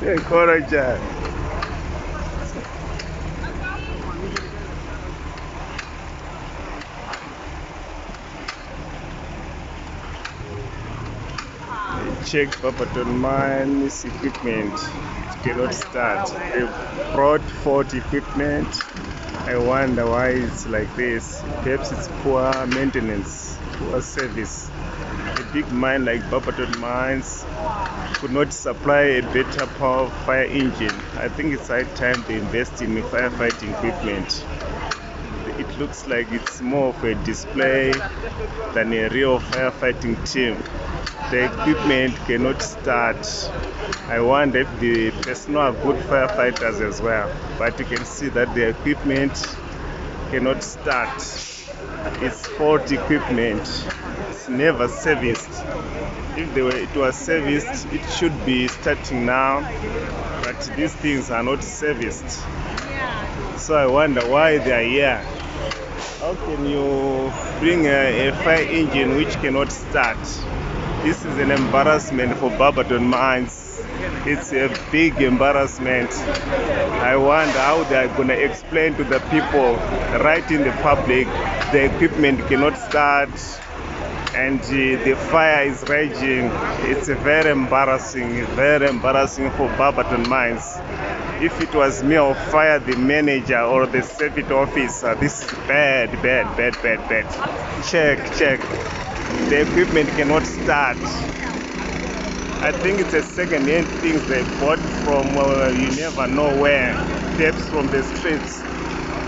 Encourager. Check Barberton Mines equipment. It cannot start. They brought 40 equipment. I wonder why it's like this. Perhaps it's poor maintenance, poor service. A big mine like Barberton Mines could not supply a better power fire engine. I think it's high time they invest in firefighting equipment. It looks like it's more of a display than a real firefighting team. The equipment cannot start. I wonder if the personnel are good firefighters as well, but you can see that the equipment cannot start. It's faulty equipment. It's never serviced. If it was serviced, it should be starting now, but these things are not serviced. So I wonder why they are here. How can you bring a fire engine which cannot start? This is an embarrassment for Barberton Mines. It's a big embarrassment. I wonder how they are going to explain to the people right in the public the equipment cannot start and the fire is raging. It's very embarrassing for Barberton Mines. If it was me, I'll fire the manager or the safety officer. This is bad. Check. The equipment cannot start. I think it's a second-hand thing they bought from you never know where, perhaps from the streets.